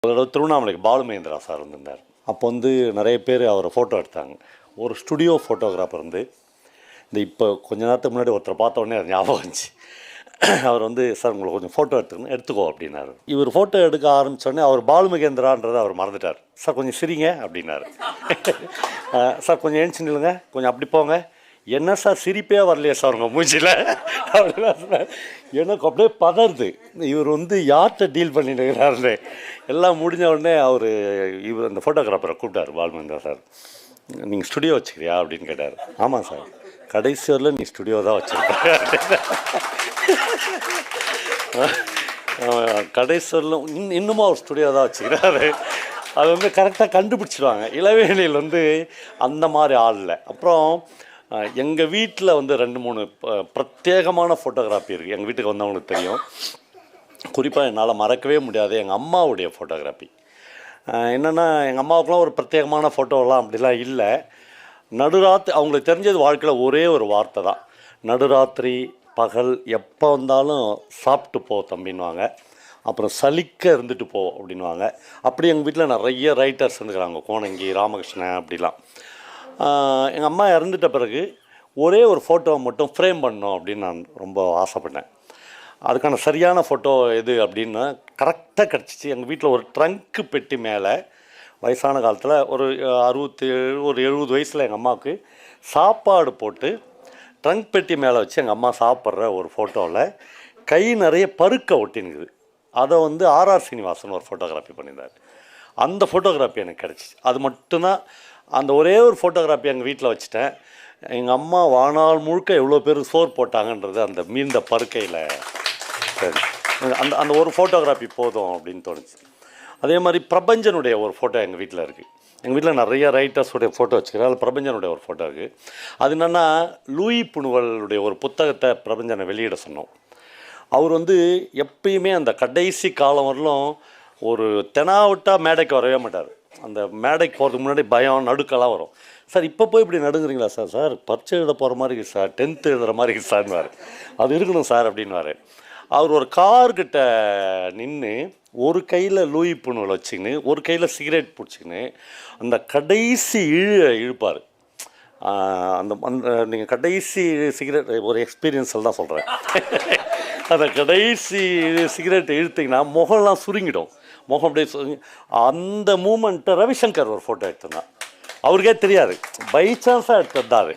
ஒரு திருவண்ணாமலைக்கு பாலுமகேந்திரா சார் வந்திருந்தார். அப்போ வந்து நிறைய பேர் அவரை ஃபோட்டோ எடுத்தாங்க. ஒரு ஸ்டுடியோ ஃபோட்டோகிராஃபர் வந்து இப்போ கொஞ்ச நேரத்துக்கு முன்னாடி ஒருத்தரை பார்த்த உடனே அது ஞாபகம் வந்துச்சு. அவர் வந்து சார் உங்களை கொஞ்சம் ஃபோட்டோ எடுத்துக்கோ அப்படின்னாரு. இவர் ஃபோட்டோ எடுக்க ஆரம்பித்தோடனே அவர் பாலுமகேந்திரான்றதை அவர் மறந்துட்டார். சார் கொஞ்சம் சிரிங்க அப்படின்னாரு. சார் கொஞ்சம் எழுந்துச்சு நில்லுங்க, கொஞ்சம் அப்படி போங்க. என்ன சார் சிரிப்பே வரலையே சார் உங்கள் மூஞ்சியில் அப்படின்னா சார் எனக்கு அப்படியே பதறுது. இவர் வந்து யார்கிட்ட டீல் பண்ணிட்டு இருக்கிறாருன்னு எல்லாம் முடிஞ்ச உடனே இவர் அந்த ஃபோட்டோகிராஃபரை கூப்பிட்டார். பாலுமகேந்திரா சார், நீங்கள் ஸ்டுடியோ வச்சுக்கிறியா அப்படின்னு கேட்டார். ஆமாம் சார், கடைசி வரல நீ ஸ்டுடியோ தான் வச்சுருக்க. கடைசி வரலும் இன்னமும் அவர் ஸ்டுடியோ தான் வச்சுக்கிறாரு. அது வந்து கரெக்டாக கண்டுபிடிச்சிடுவாங்க. இளவேனில் வந்து அந்த மாதிரி ஆள் இல்லை. அப்புறம் எங்கள் வீட்டில் வந்து 2-3 பிரத்யேகமான ஃபோட்டோகிராஃபி இருக்குது. எங்கள் வீட்டுக்கு வந்தவங்களுக்கு தெரியும். குறிப்பாக என்னால் மறக்கவே முடியாது எங்கள் அம்மாவுடைய ஃபோட்டோகிராஃபி. என்னென்னா எங்கள் அம்மாவுக்குலாம் ஒரு பிரத்யேகமான ஃபோட்டோலாம் அப்படிலாம் இல்லை. நடுராத்திரி அவங்களுக்கு தெரிஞ்சது வாழ்க்கையில் ஒரே ஒரு வார்த்தை தான், நடுராத்திரி பகல் எப்போ வந்தாலும் சாப்பிட்டு போ தம்பின்வாங்க. அப்புறம் சலிக்க இருந்துட்டு போ அப்படின்வாங்க. அப்படி எங்கள் வீட்டில் நிறைய ரைட்டர்ஸ் இருந்துக்கிறாங்க, கோணங்கி, ராமகிருஷ்ணன் அப்படிலாம். எங்கள் அம்மா இறந்துட்ட பிறகு ஒரே ஒரு ஃபோட்டோவை மட்டும் ஃப்ரேம் பண்ணணும் அப்படின்னு நான் ரொம்ப ஆசைப்பட்டேன். அதுக்கான சரியான ஃபோட்டோ எது அப்படின்னா கரெக்டாக கிடச்சிச்சு. எங்கள் வீட்டில் ஒரு ட்ரங்க்கு பெட்டி மேலே வயசான காலத்தில் ஒரு 70 வயசில் எங்கள் அம்மாவுக்கு சாப்பாடு போட்டு ட்ரங்க் பெட்டி மேலே வச்சு எங்கள் அம்மா சாப்பிட்ற ஒரு ஃபோட்டோவில் கை நிறைய பருக்க ஒட்டினுக்குது. அதை வந்து ஆர்ஆர் சீனிவாசன் ஒரு ஃபோட்டோகிராஃபி பண்ணியிருந்தார். அந்த ஃபோட்டோகிராஃபி எனக்கு கிடச்சிச்சு. அது மட்டும்தான், அந்த ஒரே ஒரு ஃபோட்டோகிராஃபி எங்கள் வீட்டில் வச்சுட்டேன். எங்கள் அம்மா வாழ்நாள் முழுக்க எவ்வளோ பேர் சோறு போட்டாங்கன்றது அந்த மீந்த பருக்கையில் சரி அந்த ஒரு ஃபோட்டோகிராஃபி போதும் அப்படின்னு தோணுச்சு. அதே மாதிரி பிரபஞ்சனுடைய ஒரு ஃபோட்டோ எங்கள் வீட்டில் இருக்குது. எங்கள் வீட்டில் நிறைய ரைட்டர்ஸுடைய ஃபோட்டோ வச்சுக்கிறேன். அதில் பிரபஞ்சனுடைய ஒரு ஃபோட்டோ இருக்குது. அது என்னென்னா, லூயி புனுவலுடைய ஒரு புத்தகத்தை பிரபஞ்சனை வெளியிட சொன்னோம். அவர் வந்து எப்பயுமே அந்த கடைசி காலம் வரலும் ஒரு தெனாவிட்டால் மேடைக்கு வரவே மாட்டார். அந்த மேடைக்கு போகிறதுக்கு முன்னாடி பயம், நடுக்கெல்லாம் வரும். சார் இப்போ போய் இப்படி நடுங்குறீங்களா சார்? சார் பரீட்சை எழுத போகிற மாதிரி இருக்குது சார், 10th எழுதுகிற மாதிரி இருக்குது சார்னுவார். அது இருக்கணும் சார் அப்படின்வார். அவர் ஒரு கார்கிட்ட நின்று ஒரு கையில் லூயி புனுவல் வச்சுக்கின்னு ஒரு கையில் சிகரெட் பிடிச்சிக்கின்னு அந்த கடைசி இழுப்பார். நீங்கள் கடைசி சிகரெட் ஒரு எக்ஸ்பீரியன்ஸில் தான் சொல்கிறேன். அந்த கடைசி சிகரெட் இழுத்திங்கன்னா முகம்லாம் சுருங்கிடும். முகம் அப்படியே அந்த மூமெண்ட்டை ரவிசங்கர் ஒரு ஃபோட்டோ எடுத்துருந்தான். அவருக்கே தெரியாது, பை சான்ஸாக எடுத்துருந்தார்.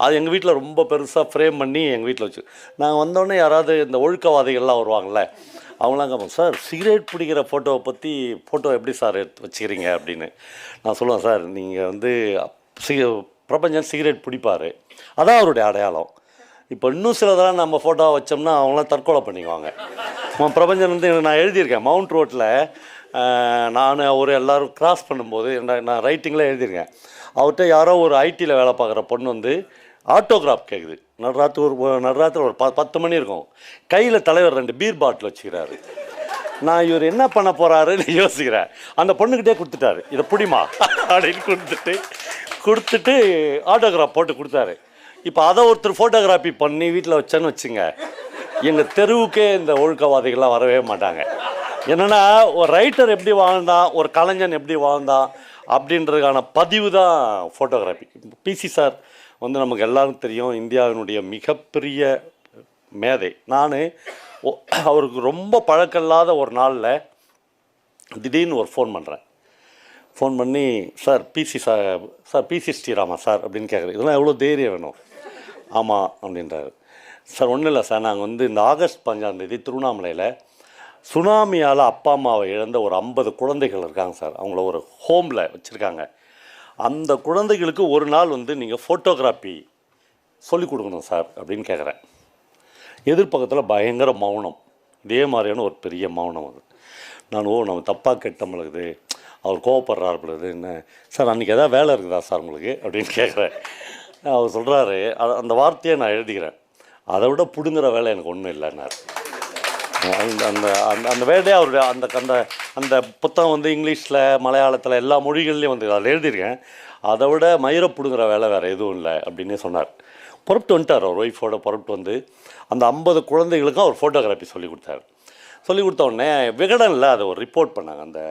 அது எங்கள் வீட்டில் ரொம்ப பெருசாக ஃப்ரேம் பண்ணி எங்கள் வீட்டில் வச்சு, நாங்கள் வந்தோடனே யாராவது இந்த ஒழுக்கவாதிகள்லாம் வருவாங்கள்ல, அவங்களாம் கேட்போம், சார் சிகரெட் பிடிக்கிற ஃபோட்டோவை பற்றி ஃபோட்டோ எப்படி சார் எடுத்து வச்சுக்கிறீங்க அப்படின்னு. நான் சொல்லுவேன், சார் நீங்கள் வந்து பிரபஞ்சன் சிகரெட் பிடிப்பார், அதான் அவருடைய அடையாளம். இப்போ இன்னும் சிலதெல்லாம் நம்ம ஃபோட்டோவை வச்சோம்னா அவங்களாம் தற்கொலை பண்ணிக்குவாங்க. பிரபஞ்சன் வந்து நான் எழுதியிருக்கேன் மவுண்ட் ரோட்டில். நான் எல்லோரும் கிராஸ் பண்ணும்போது நான் ரைட்டிங்கில் எழுதியிருக்கேன். அவர்கிட்ட யாரோ ஒரு ஐடியில் வேலை பார்க்குற பொண்ணு வந்து ஆட்டோகிராஃப் கேட்குது. நடுராத்திரி ஒரு 10 மணி இருக்கும். கையில் தலைவர் 2 பீர் பாட்டில் வச்சுக்கிறாரு. நான் இவர் என்ன பண்ண போகிறாருன்னு யோசிக்கிறேன். அந்த பொண்ணுக்கிட்டே கொடுத்துட்டாரு, இதை பிடிமா அப்படின்னு கொடுத்துட்டு ஆட்டோகிராஃப் போட்டு கொடுத்தாரு. இப்போ அதை ஒருத்தர் ஃபோட்டோகிராஃபி பண்ணி வீட்டில் வச்சேன்னு வச்சுங்க, எங்கள் தெருவுக்கே இந்த ஒழுக்கவாதிகள்லாம் வரவே மாட்டாங்க. என்னென்னா, ஒரு ரைட்டர் எப்படி வாழ்ந்தான், ஒரு கலைஞன் எப்படி வாழ்ந்தான் அப்படின்றதுக்கான பதிவு தான் ஃபோட்டோகிராஃபி. பிசி சார் வந்து நமக்கு எல்லாரும் தெரியும், இந்தியாவினுடைய மிகப்பெரிய மேதை. நான் அவருக்கு ரொம்ப பழக்கம் இல்லாத ஒரு நாளில் திடீர்னு ஒரு ஃபோன் பண்ணுறேன். ஃபோன் பண்ணி, சார் பிசி ஸ்ரீராமா சார் அப்படின்னு கேட்குறேன். இதெல்லாம் எவ்வளோ தைரியம் வேணும்? ஆமாம் அப்படின்றாரு. சார் ஒன்றும் இல்லை சார், நாங்கள் வந்து இந்த ஆகஸ்ட் 5ஆம் தேதி திருவண்ணாமலையில் சுனாமியால் அப்பா அம்மாவை இழந்த ஒரு 50 குழந்தைகள் இருக்காங்க சார். அவங்கள ஒரு ஹோமில் வச்சுருக்காங்க. அந்த குழந்தைகளுக்கு ஒரு நாள் வந்து நீங்கள் ஃபோட்டோகிராஃபி சொல்லிக் கொடுக்கணும் சார் அப்படின்னு கேட்குறேன். எதிர்பக்கத்தில் பயங்கர மௌனம், இதே மாதிரியான ஒரு பெரிய மௌனம். அது நான் நம்ம தப்பாக கேட்டோம்லகுது, அவர் கோவப்படுறாரு பொழுது, என்ன சார் அன்றைக்கி எதாவது வேலை இருக்குதா சார் உங்களுக்கு அப்படின்னு கேட்குறேன். அவர் சொல்கிறாரு, அந்த வார்த்தையை நான் எழுதிக்கிறேன், அதை விட பிடுங்குற வேலை எனக்கு ஒன்றும் இல்லைன்னார். அந்த அந்த அந்த வேர்டே அவருடைய அந்த அந்த அந்த புத்தகம் வந்து இங்கிலீஷில், மலையாளத்தில், எல்லா மொழிகள்லேயும் வந்து அதில் எழுதியிருக்கேன். அதை விட மயிரை பிடுங்குற வேலை வேறு எதுவும் இல்லை அப்படின்னே சொன்னார். புறப்பட்டு வந்துட்டார். அவர் ஒய்ஃபோட புறப்பட்டு வந்து அந்த 50 குழந்தைகளுக்கும் அவர் ஃபோட்டோகிராஃபி சொல்லி கொடுத்தாரு. சொல்லி கொடுத்த உடனே விகடனில் அதை ஒரு ரிப்போர்ட் பண்ணாங்க. அந்த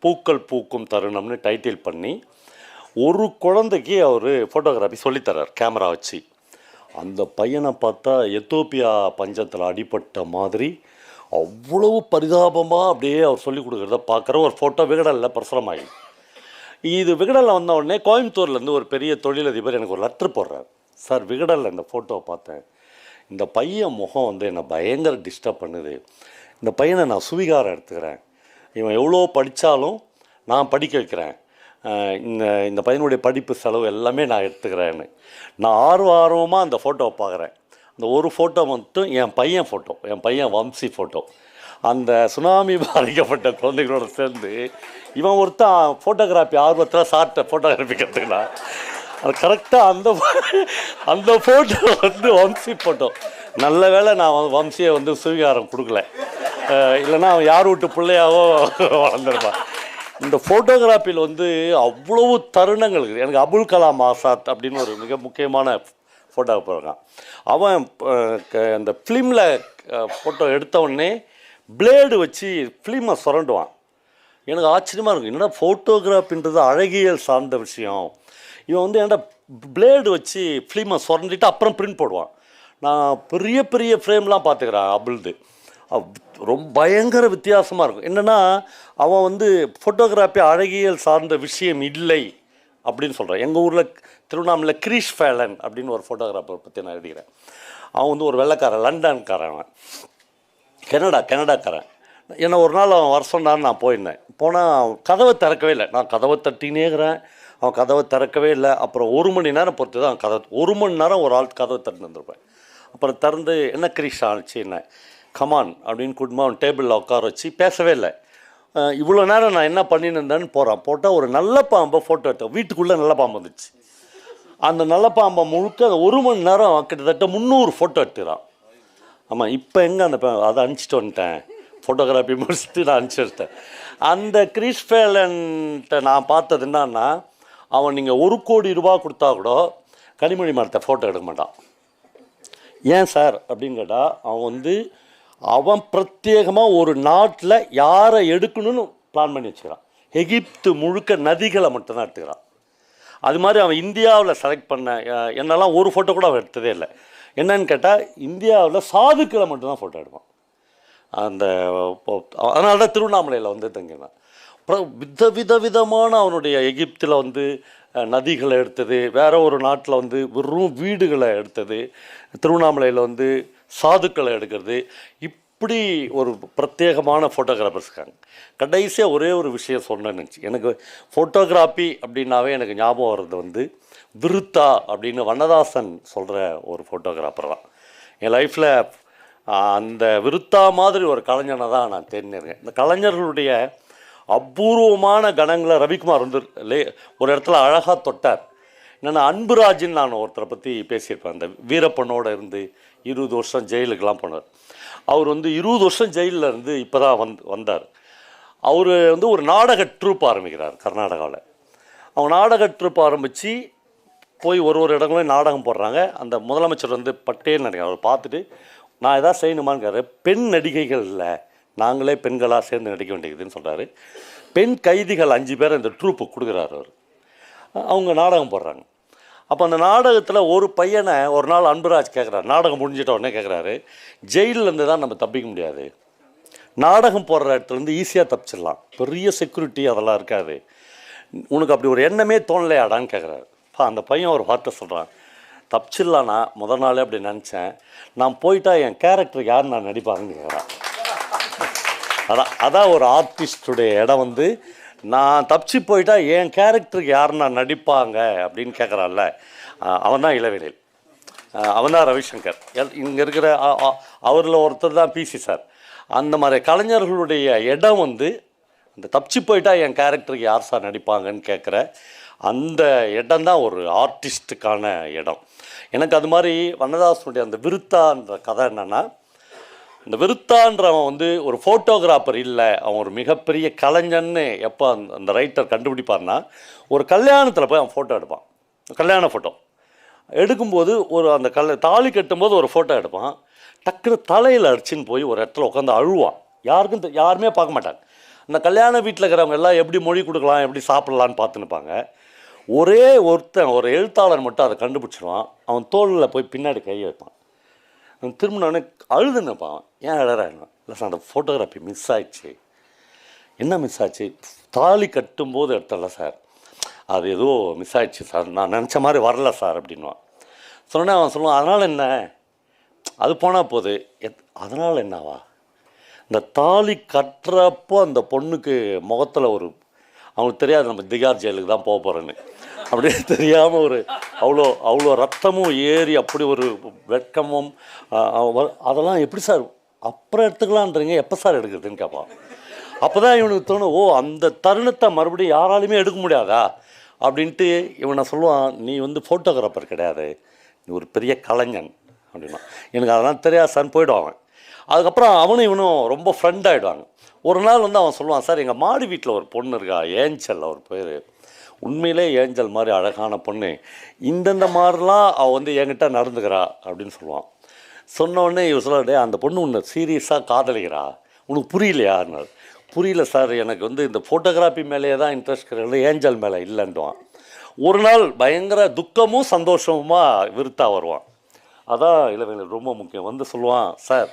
பூக்கள் பூக்கும் தருணம்னு டைட்டில் பண்ணி ஒரு குழந்தைக்கு அவர் ஃபோட்டோகிராஃபி சொல்லித்தரார் கேமரா வச்சு. அந்த பையனை பார்த்தா எத்தோப்பியா பஞ்சத்தில் அடிபட்ட மாதிரி அவ்வளவு பரிதாபமாக அப்படியே அவர் சொல்லிக் கொடுக்குறத பார்க்குற ஒரு ஃபோட்டோ விகடனில் பிரசுரமாகி. இது விகடனில் வந்த உடனே கோயம்புத்தூர்லேருந்து ஒரு பெரிய தொழிலதிபர் எனக்கு ஒரு லெட்ரு போடுறார். சார், விகடனில் இந்த ஃபோட்டோவை பார்த்தேன், இந்த பையன் முகம் வந்து என்னை பயங்கர டிஸ்டர்ப் பண்ணுது, இந்த பையனை நான் சுவீகாரம் எடுத்துக்கிறேன், இவன் எவ்வளோ படித்தாலும் நான் படிக்க வைக்கிறேன், இந்த பையனுடைய படிப்பு செலவு எல்லாமே நான் எடுத்துக்கிறேன்னு. நான் ஆர்வமாக அந்த ஃபோட்டோவை பார்க்குறேன். அந்த ஒரு ஃபோட்டோ மட்டும் என் பையன் ஃபோட்டோ, என் பையன் வம்சி ஃபோட்டோ. அந்த சுனாமி பாதிக்கப்பட்ட குழந்தைகளோடு சேர்ந்து இவன் ஒருத்தன் ஃபோட்டோகிராஃபி ஆர்வத்தில் சார்ட்ட ஃபோட்டோகிராஃபி கற்றுக்கினான். அது கரெக்டாக அந்த ஃபோட்டோ வந்து வம்சி ஃபோட்டோ. நல்ல வேளை நான் வம்சியை வந்து சுவீகாரம் கொடுக்கல, இல்லைன்னா அவன் யார் வீட்டு பிள்ளையாவோ வளர்ந்துருப்பான். இந்த ஃபோட்டோகிராஃபியில் வந்து அவ்வளவு தருணங்கள் இருக்குது. எனக்கு அபுல் கலாம் ஆசாத் அப்படின்னு ஒரு மிக முக்கியமான ஃபோட்டோகிராஃபர் இருக்கான். அவன் அந்த ஃபிலிமில் ஃபோட்டோ எடுத்தவுடனே பிளேடு வச்சு ஃபிலிமை சுரண்டுவான். எனக்கு ஆச்சரியமாக இருக்கும், என்னடா ஃபோட்டோகிராஃபின்றது அழகியல் சார்ந்த விஷயம், இவன் வந்து ஏன்டா பிளேடு வச்சு ஃபிலிமை சுரண்டிட்டு அப்புறம் பிரிண்ட் போடுவான். நான் பெரிய பெரிய ஃப்ரேம்லாம் பார்த்துக்கிறேன் அபுல்து, ரொம்ப பயங்கர வித்தியாசமாக இருக்கும். என்னென்னா அவன் வந்து ஃபோட்டோகிராஃபி அழகியல் சார்ந்த விஷயம் இல்லை அப்படின்னு சொல்கிறான். எங்கள் ஊரில் திருவண்ணாமலை கிரீஷ் ஃபேலன் அப்படின்னு ஒரு ஃபோட்டோகிராஃபர் பற்றி நான் எழுதிக்கிறேன். அவன் வந்து ஒரு வெள்ளைக்காரன், லண்டன்காரன், அவன் கனடாக்காரன். என்னை ஒரு நாள் அவன் வர சொன்னான்னு நான் போயிருந்தேன். போனால் கதவை திறக்கவே இல்லை. நான் கதவை தட்டினேங்கிறேன், அவன் கதவை திறக்கவே இல்லை. அப்புறம் 1 மணி நேரம் பொறுத்து தான் கதவை, 1 மணி நேரம் ஒரு ஆள் கதவை திறந்து வந்துருப்பேன். அப்புறம் திறந்து என்ன கிரீஷ் ஆச்சு என்ன கமான் அப்படின்னு கூட்டமாக அவன் டேபிளில் உட்கார வச்சு பேசவே இல்லை. இவ்வளோ நேரம் நான் என்ன பண்ணின்னு இருந்தேன்னு போட்டால் ஒரு நல்ல பாம்பை ஃபோட்டோ எடுத்தேன். வீட்டுக்குள்ளே நல்ல பாம்பு வந்துச்சு. அந்த நல்ல பாம்பை முழுக்க 1 மணி நேரம் கிட்டத்தட்ட 300 ஃபோட்டோ எடுத்துக்கிறான். ஆமாம், இப்போ எங்கே அந்த அதை அனுப்பிச்சிட்டு வந்துட்டேன், ஃபோட்டோகிராஃபி முடிச்சுட்டு நான் அனுப்பிச்சி வச்சிட்டேன். அந்த கிரீஷ் ஃபேலன்ட்ட நான் பார்த்தது என்னன்னா, அவன் நீங்கள் 1 கோடி ரூபா கொடுத்தா கூட கனிமொழி மரத்தை ஃபோட்டோ எடுக்க மாட்டான். ஏன் சார் அப்படின்னு கேட்டால், அவன் பிரத்யேகமாக ஒரு நாட்டில் யாரை எடுக்கணும்னு பிளான் பண்ணி வச்சுக்கிறான். எகிப்து முழுக்க நதிகளை மட்டும்தான் எடுத்துக்கிறான். அது மாதிரி அவன் இந்தியாவில் செலக்ட் பண்ண என்னெல்லாம் ஒரு ஃபோட்டோ கூட அவன் எடுத்ததே இல்லை. என்னன்னு கேட்டால், இந்தியாவில் சாதுக்களை மட்டும்தான் ஃபோட்டோ எடுப்பான். அதனால தான் திருவண்ணாமலையில் வந்து தங்கினான். அப்புறம் விதமான அவனுடைய எகிப்தில் நதிகளை எடுத்தது, வேற ஒரு நாட்டில் வெறும் வீடுகளை எடுத்தது, திருவண்ணாமலையில் சாதுக்களை எடுக்கிறது, இப்படி ஒரு பிரத்யேகமான ஃபோட்டோகிராஃபர்ஸ் இருக்காங்க. கடைசியாக ஒரே ஒரு விஷயம் சொன்னேன்னு, எனக்கு ஃபோட்டோகிராஃபி அப்படின்னாவே எனக்கு ஞாபகம் வர்றது விருத்தா அப்படின்னு வண்ணதாசன் சொல்கிற ஒரு ஃபோட்டோகிராஃபர் தான். என் லைஃப்பில் அந்த விருத்தா மாதிரி ஒரு கலைஞனை தான் நான் தேர்ந்தெடுக்கேன். இந்த கலைஞர்களுடைய அபூர்வமான கணங்களை ரவிக்குமார் ஒரு இடத்துல அழகாக தொட்டார். என்னென்னா, அன்புராஜின்னு நான் ஒருத்தரை பற்றி பேசியிருப்பேன். அந்த வீரப்பனோடு இருந்து 20 வருஷம் ஜெயிலுக்கெலாம் போனார். அவர் 20 வருஷம் ஜெயிலில் இருந்து இப்போ தான் வந்தார். அவர் ஒரு நாடக ட்ரூப் ஆரம்பிக்கிறார் கர்நாடகாவில். அவங்க நாடக ட்ரூப் ஆரம்பித்து போய் ஒரு இடங்களும் நாடகம் போடுறாங்க. அந்த முதலமைச்சர் பட்டேல் நினைக்கிறேன், அவர் பார்த்துட்டு நான் எதாவது செய்யணுமான்னு பெண் நடிகைகள் இல்லை, நாங்களே பெண்களாக சேர்ந்து நடிக்க வேண்டியதுன்னு சொல்கிறாரு. பெண் கைதிகள் 5 பேர் இந்த ட்ரூப்புக்கு கொடுக்குறாரு அவர். அவங்க நாடகம் போடுறாங்க. அப்போ அந்த நாடகத்தில் ஒரு பையனை ஒரு நாள் அன்புராஜ் கேட்குறாரு, நாடகம் முடிஞ்சிட்ட உடனே கேட்குறாரு, ஜெயிலேருந்து தான் நம்ம தப்பிக்க முடியாது, நாடகம் போடுற இடத்துலேருந்து ஈஸியாக தப்பிச்சிடலாம், பெரிய செக்யூரிட்டி அதெல்லாம் இருக்காது, உனக்கு அப்படி ஒரு எண்ணமே தோணலையாடான்னு கேட்குறாரு. அந்த பையன் ஒரு வார்த்தை சொல்கிறான், தப்பிச்சிடலான்னா முதல் நாளே அப்படி நினச்சேன், நான் போயிட்டா என் கேரக்டருக்கு யார் நான் நடிப்பாங்கன்னு கேட்குறான். அதான் ஒரு ஆர்டிஸ்டுடைய இடம். நான் தப்பிச்சு போயிட்டா என் கேரக்டருக்கு யார் நான் நடிப்பாங்க அப்படின்னு கேட்குறான்ல, அவன் தான் இளவேனில், அவன் தான் ரவிசங்கர். இங்கே இருக்கிற அவரில் ஒருத்தர் தான் பிசி சார். அந்த மாதிரி கலைஞர்களுடைய இடம் அந்த தப்பிச்சு போயிட்டா என் கேரக்டருக்கு யார் சார் நடிப்பாங்கன்னு கேட்குற அந்த இடம் தான் ஒரு ஆர்டிஸ்ட்டுக்கான இடம். எனக்கு அது மாதிரி வண்ணதாசனுடைய அந்த விருத்தான்ற கதை என்னென்னா, இந்த விருத்தான்றவன் ஒரு ஃபோட்டோகிராஃபர் இல்லை, அவன் ஒரு மிகப்பெரிய கலைஞன்னு எப்போ அந்த ரைட்டர் கண்டுபிடிப்பார்னா, ஒரு கல்யாணத்தில் போய் அவன் ஃபோட்டோ எடுப்பான். கல்யாண ஃபோட்டோ எடுக்கும்போது அந்த தாலி கட்டும்போது ஒரு ஃபோட்டோ எடுப்பான், டக்குனு தலையில் அடிச்சுன்னு போய் ஒரு இடத்துல உட்காந்து அழுவான். யாருமே பார்க்க மாட்டாங்க. இந்த கல்யாண வீட்டில் இருக்கிறவங்க எல்லாம் எப்படி மொழி கொடுக்கலாம், எப்படி சாப்பிட்லான்னு பார்த்துன்னுப்பாங்க. ஒரே ஒருத்தன், ஒரு எழுத்தாளர் மட்டும் அதை கண்டுபிடிச்சிடுவான். அவன் தோளில் போய் பின்னாடி கையை வைப்பான். அவன் திரும்பினோடனே அழுதுன்னுப்பான். ஏன் அழறான்? இல்லை சார், அந்த ஃபோட்டோகிராஃபி மிஸ் ஆயிடுச்சு. என்ன மிஸ் ஆச்சு? தாலி கட்டும்போது எடுத்தல சார், அது ஏதோ மிஸ் ஆயிடுச்சு சார், நான் நினச்ச மாதிரி வரல சார் அப்படின்வான். சொன்னோன்னே அவன் சொல்லுவான், அதனால் என்ன, அது போனால் போகுது. அதனால் என்னவா? இந்த தாலி கட்டுறப்போ அந்த பொண்ணுக்கு முகத்தில் ஒரு, அவனுக்கு தெரியாது நம்ம திகார் ஜெயிலுக்கு தான் போக போகிறேன்னு, அப்படியே தெரியாமல் ஒரு அவ்வளோ ரத்தமும் ஏறி அப்படி ஒரு வெட்கமும், அதெல்லாம் எப்படி சார் அப்புறம் எடுத்துக்கலான்றீங்க, எப்போ சார் எடுக்கிறதுன்னு கேட்பான். அப்போ தான் இவனுக்கு தோணும், ஓ அந்த தருணத்தை மறுபடியும் யாராலையுமே எடுக்க முடியாதா அப்படின்ட்டு. இவனை சொல்லுவான், நீ வந்து ஃபோட்டோகிராஃபர் கிடையாது, நீ ஒரு பெரிய கலைஞன் அப்படின்னா. எனக்கு அதெல்லாம் தெரியாது சார்னு போயிடுவான். அதுக்கப்புறம் அவனும் இவனும் ரொம்ப ஃப்ரெண்ட் ஆகிடுவாங்க. ஒரு நாள் வந்து அவன் சொல்லுவான், சார் எங்கள் மாடி வீட்டில் ஒரு பொண்ணு இருக்கா, ஏஞ்சல் அவர் பேர், உண்மையிலே ஏஞ்சல் மாதிரி அழகான பொண்ணு, இந்தந்த மாதிரிலாம் அவள் வந்து என்கிட்ட நடந்துக்கிறா அப்படின்னு சொல்லுவான். சொன்னோடனே இவர் சொல்ல, அந்த பொண்ணு உன்னை சீரியஸாக காதலிக்கிறா, உனக்கு புரியலையான்னாரு. புரியல சார், எனக்கு வந்து இந்த ஃபோட்டோகிராஃபி மேலேயே தான் இன்ட்ரெஸ்ட் கிடையாது, ஏஞ்சல் மேலே இல்லைன்னுவான். ஒரு நாள் பயங்கர துக்கமும் சந்தோஷமுமாக விருத்தா வருவான். அதான் இளவேனில் ரொம்ப முக்கியம். வந்து சொல்லுவான், சார்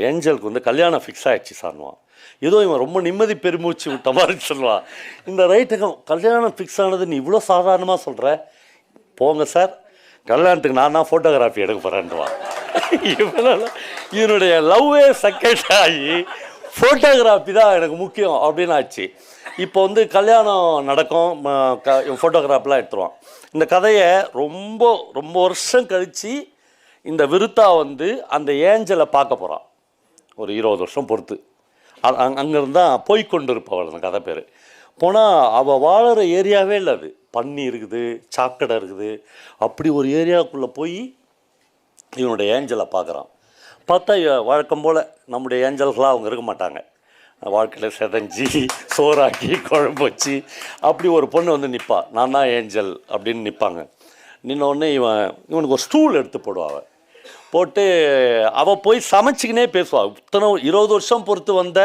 ஏஞ்சலுக்கு வந்து கல்யாணம் ஃபிக்ஸ் ஆகிடுச்சு சார்னுவான். ஏதோ இவன் ரொம்ப நிம்மதி பெருமூச்சு விட்ட மாதிரி சொல்லுவான். இந்த ரைட்டுக்கு கல்யாணம் ஃபிக்ஸ் ஆனது நீ இவ்வளோ சாதாரணமாக சொல்கிற, போங்க சார் கல்யாணத்துக்கு நான் தான் ஃபோட்டோகிராஃபி எடுக்க போகிறேன்னுவான். இவனுடைய லவ்வே செகண்ட் ஆகி ஃபோட்டோகிராஃபி தான் எனக்கு முக்கியம் அப்படின்னு ஆச்சு. இப்போ வந்து கல்யாணம் நடக்கும், ஃபோட்டோகிராஃபிலாம் எடுத்துருவான். இந்த கதையை ரொம்ப ரொம்ப வருஷம் கழித்து இந்த விருத்தா வந்து அந்த ஏஞ்சலை பார்க்க போகிறான். ஒரு 20 வருஷம் பொறுத்து அங்கேருந்து தான் போய்கொண்டு இருப்பவள் அந்த கதை பேர். போனால் அவள் வாழற ஏரியாவே இல்லை, அது பன்னி இருக்குது, சாக்கடை இருக்குது, அப்படி ஒரு ஏரியாவுக்குள்ளே போய் இவனுடைய ஏஞ்சலை பார்க்குறான். பார்த்தா வழக்கம் போல் நம்முடைய ஏஞ்சல்களாக அவங்க இருக்க மாட்டாங்க. வாழ்க்கையில் செதஞ்சி சோறாக்கி குழம்பு வச்சு அப்படி ஒரு பொண்ணு வந்து நிற்பா, நான் தான் ஏஞ்சல் அப்படின்னு நிற்பாங்க. நின்னோடனே இவனுக்கு ஒரு ஸ்டூல் எடுத்து போடுவாள். போட்டு அவள் போய் சமைச்சிக்கினே பேசுவாள். இத்தனை 20 வருஷம் பொறுத்து வந்த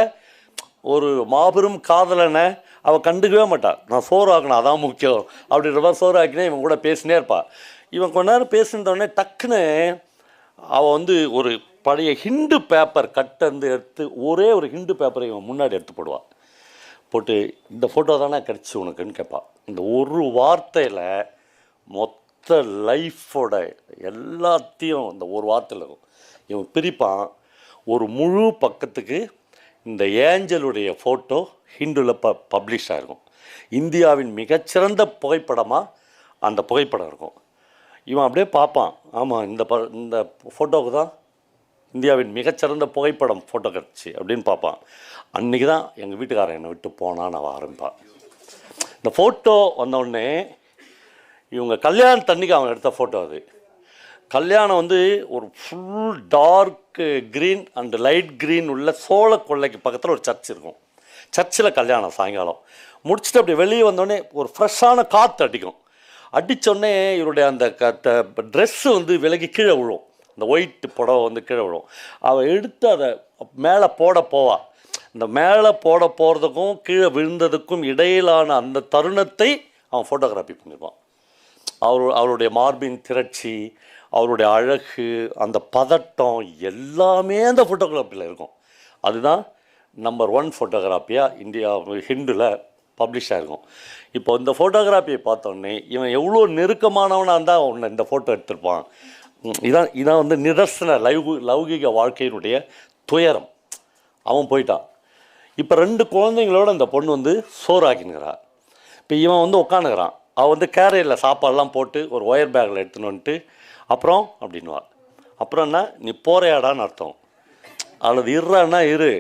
ஒரு மாபெரும் காதலனை அவள் கண்டுக்கவே மாட்டாள். நான் சோறு ஆக்கணும், அதான் முக்கியம் அப்படின்ற மாதிரி சோறு ஆக்கினே இவன் கூட பேசினே இருப்பாள். இவன் கொஞ்ச நேரம் பேசினோடனே டக்குன்னு அவள் வந்து ஒரு பழைய ஹிண்டு பேப்பர் கட்டந்து எடுத்து, ஒரே ஒரு ஹிண்டு பேப்பரை இவன் முன்னாடி எடுத்து போடுவாள். போட்டு இந்த ஃபோட்டோ தானே கிடச்சி உனக்குன்னு கேட்பாள். இந்த ஒரு வார்த்தையில் மொத்த லைஃபோட எல்லாத்தையும் இந்த ஒரு வார்த்தையில் இருக்கும். இவன் பிரிப்பான். ஒரு முழு பக்கத்துக்கு இந்த ஏஞ்சலுடைய ஃபோட்டோ ஹிந்துவில் பப்ளிஷ் ஆகிருக்கும். இந்தியாவின் மிகச்சிறந்த புகைப்படமாக அந்த புகைப்படம் இருக்கும். இவன் அப்படியே பார்ப்பான், ஆமாம் இந்த ஃபோட்டோவுக்கு தான் இந்தியாவின் மிகச்சிறந்த புகைப்படம் ஃபோட்டோ கிடச்சி அப்படின்னு பார்ப்பான். அன்றைக்கி தான் எங்கள் வீட்டுக்காரன் என்னை விட்டு போனான்னு அவன் ஆரம்பிப்பான். இந்த ஃபோட்டோ வந்தோடனே இவங்க கல்யாணத்தன்னைக்கு அவன் எடுத்த ஃபோட்டோ அது. கல்யாணம் வந்து ஒரு full dark green and light green உள்ள சோள கொள்ளைக்கு பக்கத்தில் ஒரு சர்ச் இருக்கும். சர்ச்சில் கல்யாணம் சாயங்காலம் முடிச்சுட்டு அப்படி வெளியே வந்தோடனே ஒரு ஃப்ரெஷ்ஷான காற்று அடிக்கும். அடித்தோடனே இவருடைய அந்த ட்ரெஸ்ஸு வந்து விலகி கீழே விழும். இந்த ஒயிட் புடவை வந்து கீழே விழும். அவள் எடுத்து அதை மேலே போவா. இந்த மேலே போகிறதுக்கும் கீழே விழுந்ததுக்கும் இடையிலான அந்த தருணத்தை அவன் ஃபோட்டோகிராஃபி பண்ணிடுவான். அவருடைய மார்பின் திரட்சி, அவருடைய அழகு, அந்த பதட்டம் எல்லாமே அந்த ஃபோட்டோகிராஃபியில் இருக்கும். அதுதான் நம்பர் 1 ஃபோட்டோகிராஃபியாக இந்தியா ஹிண்டில் பப்ளிஷ் ஆகிருக்கும். இப்போ இந்த ஃபோட்டோகிராஃபியை பார்த்தோன்னே இவன் எவ்வளோ நெருக்கமானவனாக இருந்தால் அவனை இந்த ஃபோட்டோ எடுத்திருப்பான். இதான் வந்து நிதர்சன லௌகிக வாழ்க்கையினுடைய துயரம். அவன் போயிட்டான். இப்போ 2 குழந்தைங்களோட இந்த பொண்ணு வந்து சோறாக்கினுங்கிறா. இப்போ இவன் வந்து உட்காந்துக்கிறான். அவள் வந்து கேரியரில் சாப்பாடெல்லாம் போட்டு ஒரு ஒயர் பேக்கில் எடுத்துன்னு வந்துட்டு அப்புறம் அப்படின்வாள். அப்புறம்னா நீ போறையாடான்னு அர்த்தம், அல்லது இருறான்னா இரு.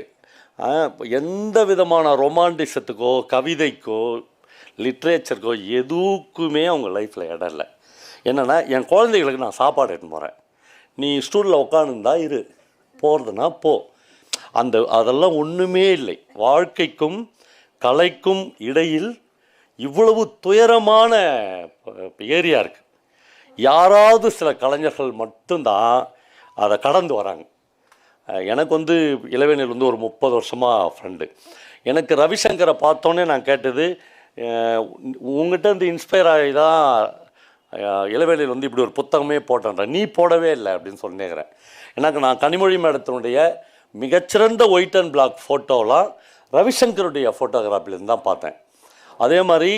எந்த விதமான ரொமான்டிசத்துக்கோ கவிதைக்கோ லிட்ரேச்சருக்கோ எதுக்குமே அவங்க லைஃப்பில் இடம் இல்லை. என்னென்னா, என் குழந்தைகளுக்கு நான் சாப்பாடு எடுத்துன்னு போகிறேன், நீ ஸ்டூலில் உட்காந்துருந்தா இரு, போகிறதுனா போ. அதெல்லாம் ஒன்றுமே இல்லை. வாழ்க்கைக்கும் கலைக்கும் இடையில் இவ்வளவு துயரமான ஏரியா இருக்குது. யாராவது சில கலைஞர்கள் மட்டும்தான் அதை கடந்து வராங்க. எனக்கு வந்து இளவேனில் வந்து ஒரு 30 வருஷமாக ஃப்ரெண்டு. எனக்கு ரவிசங்கரை பார்த்தோன்னே நான் கேட்டது, உங்ககிட்ட இருந்து இன்ஸ்பயர் ஆகி தான் இளவேனில் வந்து இப்படி ஒரு புத்தகமே போட்டேன்ற, நீ போடவே இல்லை அப்படின்னு சொன்னேங்கிறேன். எனக்கு நான் கனிமொழி மேடத்தினுடைய மிகச்சிறந்த ஒயிட் அண்ட் பிளாக் ஃபோட்டோலாம் ரவிசங்கருடைய ஃபோட்டோகிராஃபிலேருந்து தான் பார்த்தேன். அதே மாதிரி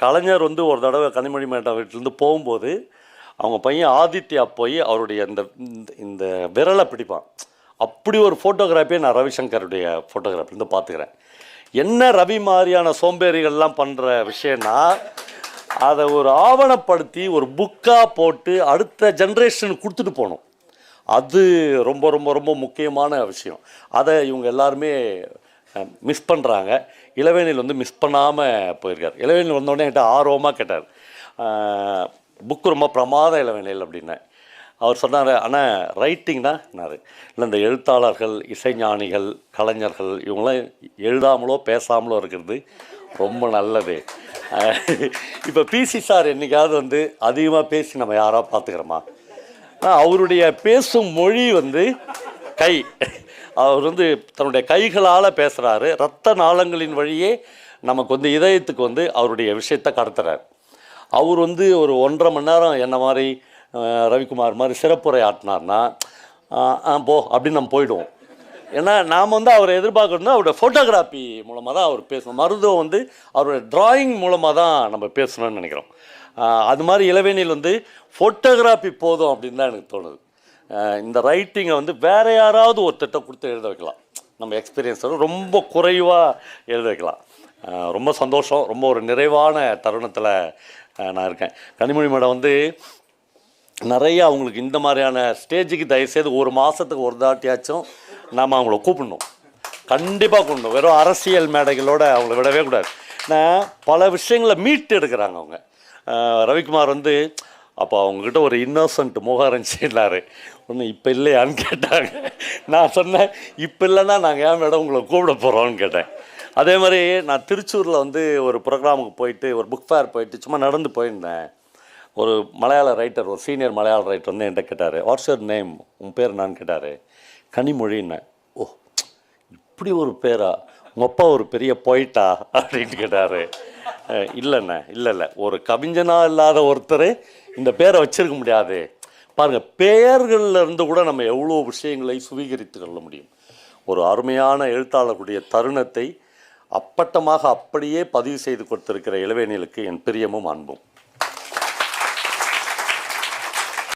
கலைஞர் வந்து ஒரு தடவை கனிமொழி மேடம் வீட்டிலேருந்து போகும்போது அவங்க பையன் ஆதித்யா போய் அவருடைய இந்த விரலை பிடிப்பான். அப்படி ஒரு ஃபோட்டோகிராஃபியை நான் ரவிசங்கருடைய ஃபோட்டோகிராஃபிலேருந்து பார்த்துக்கிறேன். என்ன ரவி மாதிரியான சோம்பேறிகள்லாம் பண்ணுற விஷயம்னா, அதை ஒரு ஆவணப்படுத்தி ஒரு புக்காக போட்டு அடுத்த ஜென்ரேஷனுக்கு கொடுத்துட்டு போகணும். அது ரொம்ப ரொம்ப ரொம்ப முக்கியமான விஷயம். அதை இவங்க எல்லாருமே மிஸ் பண்ணுறாங்க. இளவேனில் வந்து மிஸ் பண்ணாமல் போயிருக்கார். இளவேனில் வந்தோடனே என்கிட்ட ஆர்வமாக கேட்டார், புக்கு ரொம்ப பிரமாதம் இளவேனில் அப்படின்னேன். அவர் சொன்னார், ஆனால் ரைட்டிங்னா என்னாரு இல்லை, இந்த எழுத்தாளர்கள், இசைஞானிகள், கலைஞர்கள் இவங்களாம் எழுதாமலோ பேசாமலோ இருக்கிறது ரொம்ப நல்லது. இப்போ பிசி சார் என்றைக்காவது வந்து அதிகமாக பேசி நம்ம யாராக பார்த்துக்கிறோமா? அவருடைய பேசும் மொழி வந்து கை. அவர் வந்து தன்னுடைய கைகளால் பேசுகிறாரு. இரத்த நாளங்களின் வழியே நமக்கு வந்து இதயத்துக்கு வந்து அவருடைய விஷயத்தை கடத்துறார். அவர் வந்து ஒரு 1.5 மணி நேரம் என்ன மாதிரி ரவிக்குமார் மாதிரி சிறப்புரை ஆட்டினார்னா போ அப்படின்னு நம்ம போயிடுவோம். ஏன்னா நாம் வந்து அவரை எதிர்பார்க்கணும்னா அவருடைய ஃபோட்டோகிராஃபி மூலமாக தான் அவர் பேசணும். மருதுவம் வந்து அவருடைய ட்ராயிங் மூலமாக தான் நம்ம பேசணும்னு நினைக்கிறோம். அது மாதிரி இளவேனில் வந்து ஃபோட்டோகிராஃபி போதும் அப்படின்னு தான் எனக்கு தோணுது. இந்த ரைட்டிங்கை வந்து வேறு யாராவது ஒருத்தட்ட கொடுத்து எழுத வைக்கலாம். நம்ம எக்ஸ்பீரியன்ஸ் ரொம்ப குறைவாக எழுத வைக்கலாம். ரொம்ப சந்தோஷம். ரொம்ப ஒரு நிறைவான தருணத்தில் நான் இருக்கேன். கனிமொழி மேடம் வந்து நிறைய அவங்களுக்கு இந்த மாதிரியான ஸ்டேஜுக்கு தயவுசெய்து ஒரு மாதத்துக்கு ஒரு தாட்டியாச்சும் நாம் அவங்கள கூப்பிடணும். கண்டிப்பாக கூப்பிடணும். வெறும் அரசியல் மேடைகளோடு அவங்கள விடவே கூடாது. நான் பல விஷயங்களை மீட்டு எடுக்கிறாங்க அவங்க. ரவிக்குமார் வந்து அப்போ அவங்கக்கிட்ட ஒரு இன்னோசன்ட் முகம் இருந்துச்சுன்னாரு. ஒன்று இப்போ இல்லையான்னு கேட்டாங்க. நான் சொன்னேன், இப்போ இல்லைன்னா நாங்கள் ஏன் மேடம் உங்களை கூப்பிட போகிறோன்னு கேட்டேன். அதே மாதிரி நான் திருச்சூரில் வந்து ஒரு ப்ரோக்ராமுக்கு போயிட்டு, ஒரு புக் ஃபேர் போயிட்டு சும்மா நடந்து போயிருந்தேன். ஒரு மலையாள ரைட்டர், ஒரு சீனியர் மலையாள ரைட்டர் வந்து என்கிட்ட கேட்டார், வாட்ஸ் யுவர் நேம், உன் பேர் என்னான்னு கேட்டார். கனிமொழின்னேன். ஓ, இப்படி ஒரு பேரா, உங்கள் அப்பா ஒரு பெரிய போயிட்டா அப்படின்னு கேட்டார். இல்லைண்ணே, இல்லை ஒரு கவிஞனாக இல்லாத ஒருத்தர் இந்த பேரை வச்சிருக்க முடியாது. பாருங்கள், பெயர்களில் இருந்து கூட நம்ம எவ்வளோ விஷயங்களை சுவீகரித்து கொள்ள முடியும். ஒரு அருமையான எழுத்தாளர்களுடைய தருணத்தை அப்பட்டமாக அப்படியே பதிவு செய்து கொடுத்திருக்கிற இளவேனிலுக்கு என் பிரியமும் அன்பும்.